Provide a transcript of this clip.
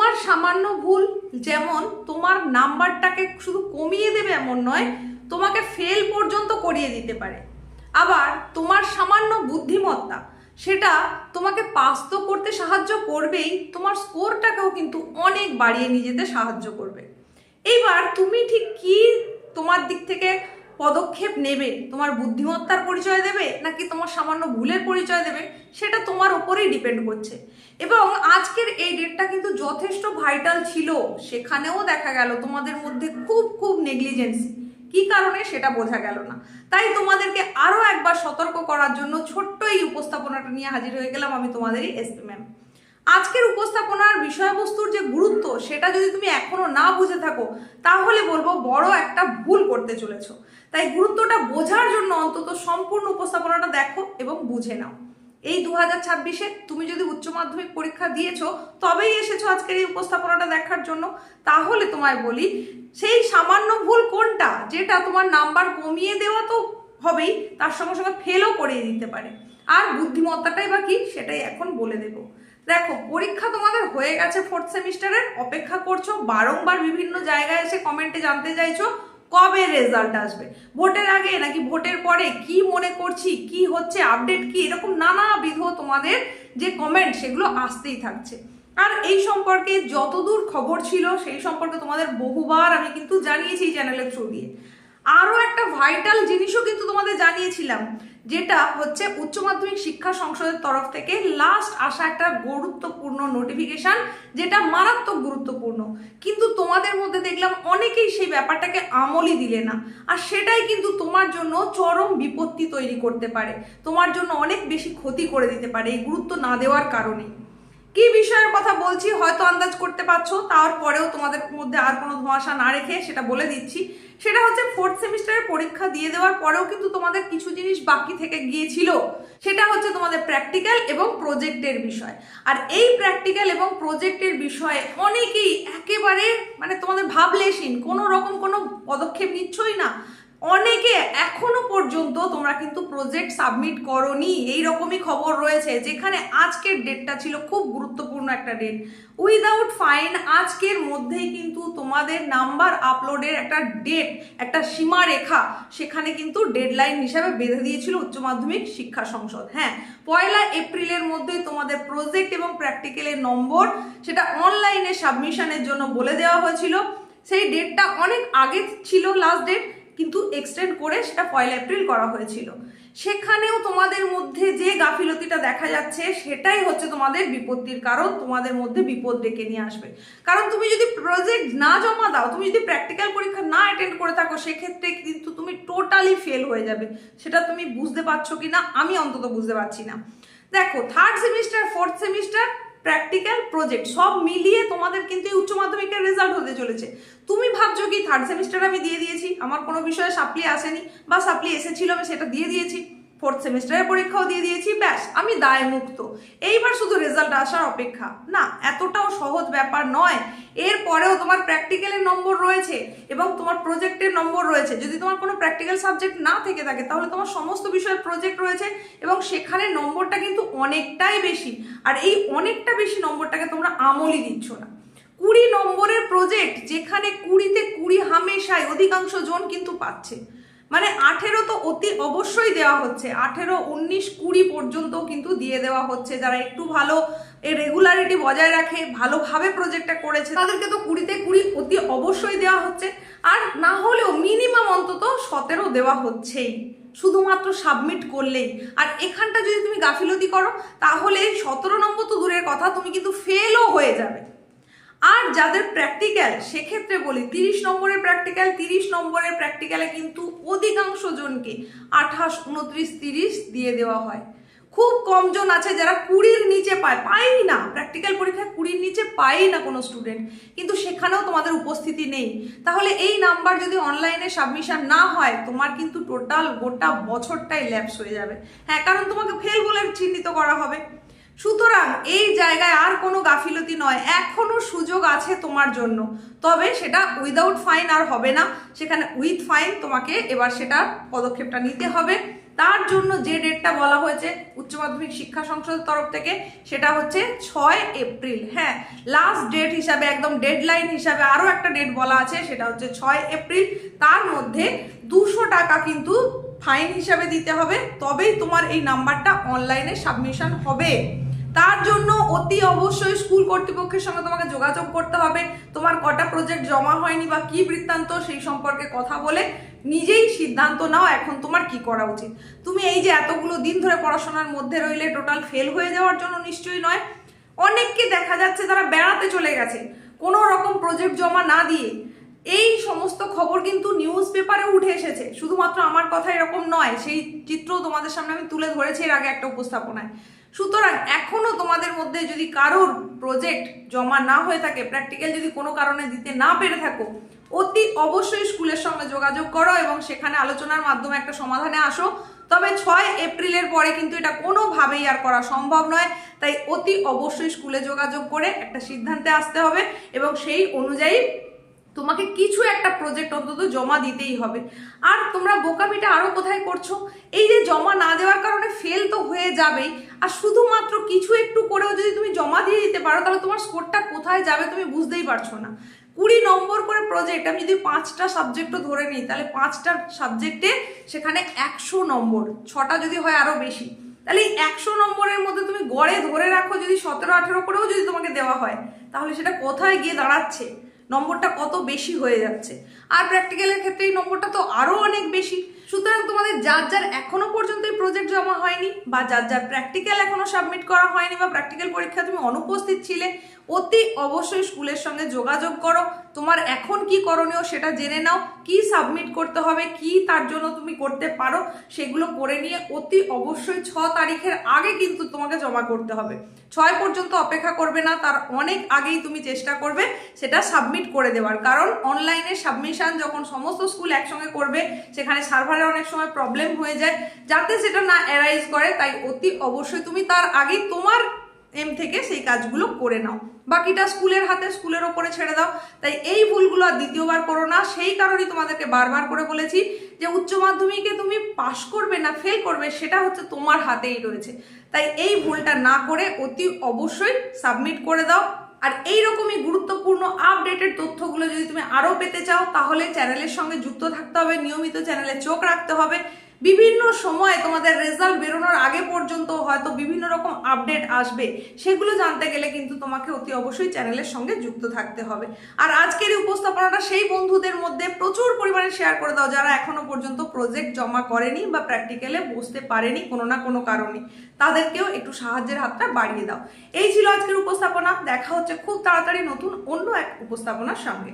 তোমার সামান্য ভুল যেমন তোমার নাম্বারটাকে শুধু কমিয়ে দেবে এমন নয়, তোমাকে ফেল পর্যন্ত করিয়ে দিতে পারে। আবার তোমার সামান্য বুদ্ধিমত্তা সেটা তোমাকে পাস তো করতে সাহায্য করবেই, তোমার স্কোরটাকেও কিন্তু অনেক বাড়িয়ে নিয়ে যেতে সাহায্য করবে। এইবার তুমি ঠিক কি তোমার দিক থেকে পদক্ষেপ নেবে, তোমার বুদ্ধিমত্তার পরিচয় দেবে নাকি তোমার সামান্য ভুলের পরিচয় দেবে, সেটা তোমার ওপরেই ডিপেন্ড করছে। এবং আজকের এই ডেটটা কিন্তু যথেষ্ট ভাইটাল ছিল, সেখানেও দেখা গেল তোমাদের মধ্যে খুব খুব নেগলিজেন্সি। কি কারণে সেটা বোঝা গেল না, তাই তোমাদেরকে আরো একবার সতর্ক করার জন্য ছোট্ট এই উপস্থাপনাটা নিয়ে হাজির হয়ে গেলাম আমি, তোমাদেরই এসপি ম্যাম। আজকের উপস্থাপনার বিষয়বস্তুর যে গুরুত্ব সেটা যদি তুমি এখনো না বুঝে থাকো তাহলে বলবো বড় একটা ভুল করতে চলেছো। তাই গুরুত্বটা বোঝার জন্য অন্তত সম্পূর্ণ উপস্থাপনাটা দেখো এবং বুঝে নাও। এই 2026-এ তুমি যদি উচ্চ মাধ্যমিক পরীক্ষা দিয়েছো তবেই এসেছো আজকের এই উপস্থাপনাটা দেখার জন্য, তাহলে তোমায় বলি সেই সামান্য ভুল কোনটা যেটা তোমার নাম্বার কমিয়ে দেওয়া তো হবেই, তার সঙ্গে সঙ্গে ফেলও করিয়ে দিতে পারে। আর বুদ্ধিমত্তাটাই বা কি সেটাই এখন বলে দেবো। দেখো, পরীক্ষা তোমাদের হয়ে গেছে 4th সেমিস্টারের, অপেক্ষা করছো, বারংবার বিভিন্ন জায়গায় এসে কমেন্টে জানতে চাইছো কবে রেজাল্ট আসবে, ভোটের আগে নাকি ভোটের পরে, কি মনে করছি, কি হচ্ছে, আপডেট কি, এরকম নানাবিধ তোমাদের যে কমেন্ট সেগুলো আসতেই থাকছে। আর এই সম্পর্কে যতদূর খবর ছিল সেই সম্পর্কে তোমাদের বহুবার আমি কিন্তু জানিয়েছি এই চ্যানেলের থ্রু দিয়ে। আরও একটা ভাইটাল জিনিসও কিন্তু তোমাদের জানিয়েছিলাম, যেটা হচ্ছে উচ্চ মাধ্যমিক শিক্ষা সংসদের তরফ থেকে লাস্ট আসা একটা গুরুত্বপূর্ণ নোটিফিকেশন, যেটা মারাত্মক গুরুত্বপূর্ণ। কিন্তু তোমাদের মধ্যে দেখলাম অনেকেই সেই ব্যাপারটাকে আমলই দিলে না, আর সেটাই কিন্তু তোমার জন্য চরম বিপত্তি তৈরি করতে পারে, তোমার জন্য অনেক বেশি ক্ষতি করে দিতে পারে এই গুরুত্ব না দেওয়ার কারণে। কি বিষয়ের কথা বলছি হয়তো আন্দাজ করতে পারছো, তারপরেও তোমাদের মধ্যে আর কোনো ধোঁয়াশা না রেখে সেটা বলে দিচ্ছি। সেটা হচ্ছে 4th সেমিস্টারের পরীক্ষা দিয়ে দেওয়ার পরেও কিন্তু তোমাদের কিছু জিনিস বাকি থেকে গিয়েছিল, সেটা হচ্ছে তোমাদের প্র্যাকটিক্যাল এবং প্রজেক্টের বিষয়। আর এই প্র্যাকটিক্যাল এবং প্রজেক্টের বিষয়ে অনেকেই একেবারে তোমাদের ভাবলেশীন, কোনো রকম কোনো পদক্ষেপ নিচ্ছই না। অনেকে এখনো পর্যন্ত তোমরা কিন্তু প্রজেক্ট সাবমিট করোনি, এইরকমই খবর রয়েছে, যেখানে আজকের ডেটটা ছিল খুব গুরুত্বপূর্ণ একটা ডেট। উইদাউট ফাইন আজকের মধ্যেই কিন্তু তোমাদের নাম্বার আপলোডের একটা ডেট, একটা সীমারেখা সেখানে কিন্তু ডেডলাইন হিসাবে বেঁধে দিয়েছিল উচ্চ মাধ্যমিক শিক্ষা সংসদ। হ্যাঁ, 1 এপ্রিলের মধ্যেই তোমাদের প্রজেক্ট এবং প্র্যাকটিক্যালের নম্বর সেটা অনলাইনে সাবমিশনের জন্য বলে দেওয়া হয়েছিল। সেই ডেটটা অনেক আগে ছিল লাস্ট ডেট, কিন্তু এক্সটেন্ড করে সেটা 1 এপ্রিল করা হয়েছিল। সেখানেও তোমাদের মধ্যে যে গাফিলতিটা দেখা যাচ্ছে সেটাই হচ্ছে তোমাদের বিপত্তির কারণ, তোমাদের মধ্যে বিপদ ডেকে নিয়ে আসবে। কারণ তুমি যদি প্রজেক্ট না জমা দাও, তুমি যদি প্র্যাকটিক্যাল পরীক্ষা না অ্যাটেন্ড করে থাকো, সেক্ষেত্রে কিন্তু তুমি টোটালি ফেল হয়ে যাবে। সেটা তুমি বুঝতে পারছো কি না, আমি অন্তত বুঝতে পারছি না। দেখো, 3rd semester, 4th semester, practical, project সব মিলিয়ে তোমাদের কিন্তু এই উচ্চ মাধ্যমিকের রেজাল্ট হতে চলেছে। তুমি ভাবছো কি 3rd সেমিস্টার আমি দিয়ে দিয়েছি, আমার কোনো বিষয়ে সাপ্লি আসেনি, বা সাপ্লি এসেছিল আমি সেটা দিয়ে দিয়েছি, 4th সেমিস্টারের পরীক্ষাও দিয়ে দিয়েছি, ব্যাস আমি দায় মুক্ত, এইবার শুধু রেজাল্ট আসার অপেক্ষা। না, এতটাও সহজ ব্যাপার নয়। এরপরেও তোমার প্র্যাকটিক্যালের নম্বর রয়েছে এবং তোমার প্রজেক্টের নম্বর রয়েছে। যদি তোমার কোনো প্র্যাকটিক্যাল সাবজেক্ট না থেকে থাকে তাহলে তোমার সমস্ত বিষয়ের প্রজেক্ট রয়েছে এবং সেখানে নম্বরটা কিন্তু অনেকটাই বেশি। আর এই অনেকটা বেশি নম্বরটাকে তোমরা আমলই দিচ্ছ না। 20 নম্বরের প্রজেক্ট, যেখানে 20-তে 20 হামেশাই অধিকাংশ জন কিন্তু পাচ্ছে, 18 তো অতি অবশ্যই দেওয়া হচ্ছে, 18, 19, 20 পর্যন্ত কিন্তু দিয়ে দেওয়া হচ্ছে। যারা একটু ভালো এই রেগুলারিটি বজায় রাখে, ভালোভাবে প্রজেক্টটা করেছে, তাদেরকে তো 20-তে 20 অতি অবশ্যই দেওয়া হচ্ছে। আর না হলেও মিনিমাম অন্তত 17 দেওয়া হচ্ছেই, শুধুমাত্র সাবমিট করলেই। আর এখানটা যদি তুমি গাফিলতি করো তাহলে 17 নম্বর তো দূরের কথা, তুমি কিন্তু ফেলও হয়ে যাবে। আর যাদের প্র্যাকটিক্যাল, সেক্ষেত্রে বলি 30 নম্বরের প্র্যাকটিক্যাল, 30 নম্বরের প্র্যাকটিক্যালে কিন্তু অধিকাংশ জনকে 28, 29, 30 দিয়ে দেওয়া হয়। খুব কম জন আছে যারা 20-র নিচে পায়ই না, প্র্যাকটিক্যাল পরীক্ষায় 20-র নিচে পায়ই না কোনো স্টুডেন্ট, কিন্তু সেখানেও তোমাদের উপস্থিতি নেই। তাহলে এই নাম্বার যদি অনলাইনে সাবমিশন না হয়, তোমার কিন্তু টোটাল গোটা বছরটাই ল্যাপস হয়ে যাবে। হ্যাঁ, কারণ তোমাকে ফেল বলে চিহ্নিত করা হবে। সুতরাং এই জায়গায় আর কোনো গাফিলতি নয়, এখনো সুযোগ আছে তোমার জন্য। তবে সেটা উইদাউট ফাইন আর হবে না, সেখানে উইথ ফাইন তোমাকে এবার সেটা পদক্ষেপটা নিতে হবে। তার জন্য যে ডেটটা বলা হয়েছে উচ্চ মাধ্যমিক শিক্ষা সংসদের তরফ থেকে সেটা হচ্ছে 6 এপ্রিল। হ্যাঁ, লাস্ট ডেট হিসাবে, একদম ডেডলাইন হিসাবে আরও একটা ডেট বলা আছে, সেটা হচ্ছে 6 এপ্রিল। তার মধ্যে 200 টাকা কিন্তু ফাইন হিসাবে দিতে হবে, তবেই তোমার এই নাম্বারটা অনলাইনে সাবমিশন হবে। তার জন্য অতি অবশ্যই স্কুল কর্তৃপক্ষের সঙ্গে তোমাকে যোগাযোগ করতে হবে। তোমার কটা প্রজেক্ট জমা হয়নি বা কি বৃত্তান্ত সেই সম্পর্কে কথা বলে নিজেই সিদ্ধান্ত নাও এখন তোমার কি করা উচিত। তুমি এই যে এতগুলো দিন ধরে পড়াশোনার মধ্যে রইলে টোটাল ফেল হয়ে যাওয়ার জন্য নিশ্চয়ই নয়। অনেককে দেখা যাচ্ছে তারা বেড়াতে চলে গেছে কোনো রকম প্রজেক্ট জমা না দিয়ে। এই সমস্ত খবর কিন্তু নিউজ পেপারে উঠে এসেছে, শুধুমাত্র আমার কথা এরকম নয়, সেই চিত্র তোমাদের সামনে আমি তুলে ধরেছি এর আগে একটা উপস্থাপনায়। সুতরাং এখনো তোমাদের মধ্যে যদি কারোর প্রজেক্ট জমা না হয়ে থাকে, প্র্যাকটিক্যাল যদি কোনো কারণে দিতে না পেরে থাকো, অতি অবশ্যই স্কুলের সঙ্গে যোগাযোগ করো এবং সেখানে আলোচনার মাধ্যমে একটা সমাধানে আসো। তবে 6 এপ্রিলের পরে কিন্তু এটা কোনোভাবেই আর করা সম্ভব নয়, তাই অতি অবশ্যই স্কুলে যোগাযোগ করে একটা সিদ্ধান্তে আসতে হবে এবং সেই অনুযায়ী তোমাকে কিছু একটা প্রজেক্ট অন্তত জমা দিতেই হবে। আর তোমরা বোকামিটা আরো কোথায় করছো, এই যে জমা না দেওয়ার কারণে ফেল তো হয়ে যাবেই, আর শুধুমাত্র কিছু একটু করেও যদি তুমি জমা দিয়ে দিতে পারো তাহলে তোমার স্কোরটা কোথায় যাবে তুমি বুঝতেই পারছো না। 20 নম্বর করে প্রজেক্ট, আমি যদি 5টা সাবজেক্টও ধরে নিই তাহলে 5টা সাবজেক্টে সেখানে 100 নম্বর, 6টা যদি হয় আরো বেশি, তাহলে এই 100 নম্বরের মধ্যে তুমি গড়ে ধরে রাখো যদি 17-18 করেও যদি তোমাকে দেওয়া হয় তাহলে সেটা কোথায় গিয়ে দাঁড়াচ্ছে, নম্বরটা কত বেশি হয়ে যাচ্ছে। আর প্র্যাকটিক্যালের ক্ষেত্রে এই নম্বরটা তো আরো অনেক বেশি। সুতরাং তোমাদের যার যার এখনো পর্যন্ত এই প্রজেক্ট জমা হয়নি বা যার যার প্র্যাকটিক্যাল এখনো সাবমিট করা হয়নি বা প্র্যাকটিক্যাল পরীক্ষা তুমি অনুপস্থিত ছিলে, অতি অবশ্যই স্কুলের সঙ্গে যোগাযোগ করো। তোমার এখন কি করণীয় সেটা জেনে নাও, কি সাবমিট করতে হবে, কি তার জন্য তুমি করতে পারো সেগুলো করে নিয়ে অতি অবশ্যই 6 তারিখের আগে কিন্তু তোমাকে জমা করতে হবে। 6 পর্যন্ত অপেক্ষা করবে না, তার অনেক আগেই তুমি চেষ্টা করবে সেটা সাবমিট করে দেওয়ার। কারণ অনলাইনে সাবমিশন যখন সমস্ত স্কুল একসঙ্গে করবে সেখানে সার্ভারে অনেক সময় প্রবলেম হয়ে যায়, যাতে সেটা না অ্যারাইজ করে, তাই অতি অবশ্যই তুমি তার আগেই তোমার এম থেকে সেই কাজগুলো করে নাও। বাকিটা স্কুলের হাতে, স্কুলের ওপরে ছেড়ে দাও। তাই এই ভুলগুলো আর দ্বিতীয়বার করো না। সেই কারণেই তোমাদেরকে বারবার করে বলেছি যে উচ্চ মাধ্যমিকে তুমি পাশ করবে না ফেল করবে সেটা হচ্ছে তোমার হাতেই রয়েছে। তাই এই ভুলটা না করে অতি অবশ্যই সাবমিট করে দাও। আর এইরকমই গুরুত্বপূর্ণ আপডেটেড তথ্যগুলো যদি তুমি আরও পেতে চাও তাহলে চ্যানেলের সঙ্গে যুক্ত থাকতে হবে, নিয়মিত চ্যানেলে চোখ রাখতে হবে। বিভিন্ন সময় তোমাদের রেজাল্ট বেরোনোর আগে পর্যন্ত হয়তো বিভিন্ন রকম আপডেট আসবে, সেগুলো জানতে গেলে কিন্তু তোমাকে অতি অবশ্যই চ্যানেলের সঙ্গে যুক্ত থাকতে হবে। আর আজকের এই উপস্থাপনাটা সেই বন্ধুদের মধ্যে প্রচুর পরিমাণে শেয়ার করে দাও যারা এখনো পর্যন্ত প্রজেক্ট জমা করেনি বা প্র্যাকটিক্যালে বসতে পারেনি কোনো না কোনো কারণে, তাদেরকেও একটু সাহায্যের হাতটা বাড়িয়ে দাও। এই ছিল আজকের উপস্থাপনা। দেখা হচ্ছে খুব তাড়াতাড়ি নতুন অন্য এক উপস্থাপনার সঙ্গে।